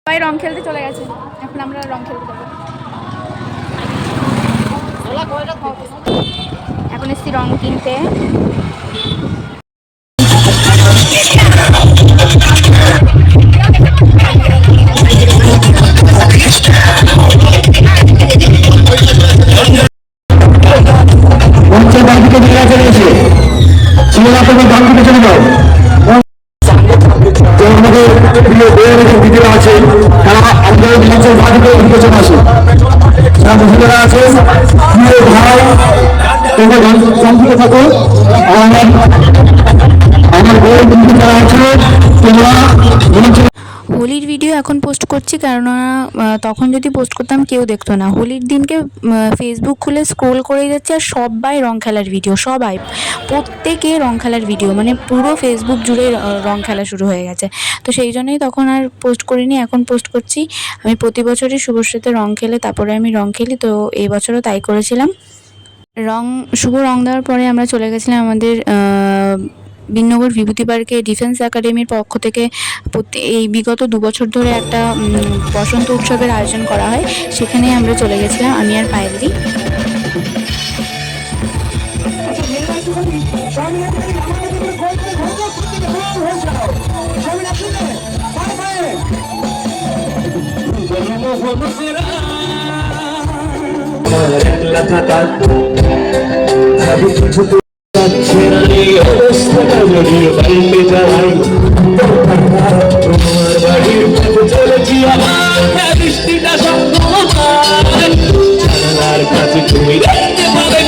সবাই রং খেলতে চলে গেছে, এখন আমরা রং খেলতে যাবো। এখন এসছি রং কিনতে। দিদিরা আছে তারা আমাদের মঞ্চের বাড়িতে নির্বাচন আসে, যারা মহিলারা আছে প্রিয় ভাই তোমরা শান্তিতে থাকো। আমার বই বন্ধু যারা আছে তোমরা হোলির ভিডিও এখন পোস্ট করছি, কেননা তখন যদি পোস্ট করতাম কেউ দেখতো না। হোলির দিনকে ফেসবুক খুলে স্ক্রোল করে যাচ্ছে আর সবাই রং খেলার ভিডিও, সবাই প্রত্যেকে রং খেলার ভিডিও, মানে পুরো ফেসবুক জুড়ে রং খেলা শুরু হয়ে গেছে। তো সেই জন্যই তখন আর পোস্ট করিনি, এখন পোস্ট করছি। আমি প্রতি বছরই শুভশ্রীতে রং খেলে তারপরে আমি রং খেলি, তো এই বছরও তাই করেছিলাম। শুভ রং দেওয়ার পরে আমরা চলে গেছিলাম আমাদের বিনগর বিভূতি পার্কে ডিফেন্স একাডেমির পক্ষ থেকে এই বিগত 2 বছর ধরে একটা বসন্ত উৎসবের আয়োজন করা হয়, সেখানে আমরা চলে গেছিলাম আমি আর পায়েলদি। অবস্থাটা জড়িয়ে পাল্টে যায় তোমার বাড়ির পথে চলেছি আমার বৃষ্টিটা জানালার কাছে তুমি দেখতে পাবে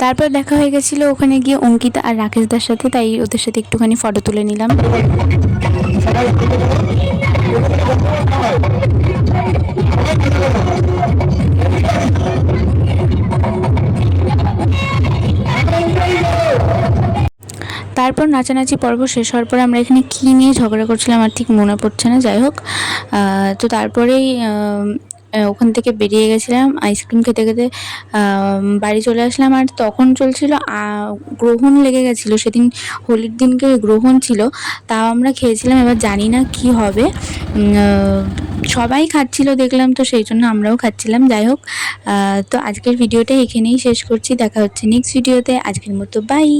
তারপর দেখা হয়ে গেছিলো ওখানে গিয়ে অঙ্কিতা আর রাকেশদার সাথে, তাই ওদের সাথে একটুখানি ফটো তুলে নিলাম। তারপর নাচানাচি পর্ব শেষ হওয়ার পরে আমরা এখানে কী নিয়ে ঝগড়া করছিলাম আর ঠিক মনে পড়ছে না, যাই হোক। তো তারপরেই ওখান থেকে বেরিয়ে গেছিলাম, আইসক্রিম খেতে খেতে বাড়ি চলে আসলাম। আর তখন চলছিল গ্রহণ লেগে গেছিলো, সেদিন হোলির দিনকে গ্রহণ ছিল, তাও আমরা খেয়েছিলাম। এবার জানি না কি হবে, সবাই খাচ্ছিল দেখলাম, তো সেই জন্য আমরাও খাচ্ছিলাম। যাই হোক, তো আজকের ভিডিওটা এখানেই শেষ করছি, দেখা হচ্ছে নেক্সট ভিডিওতে। আজকের মতো বাই।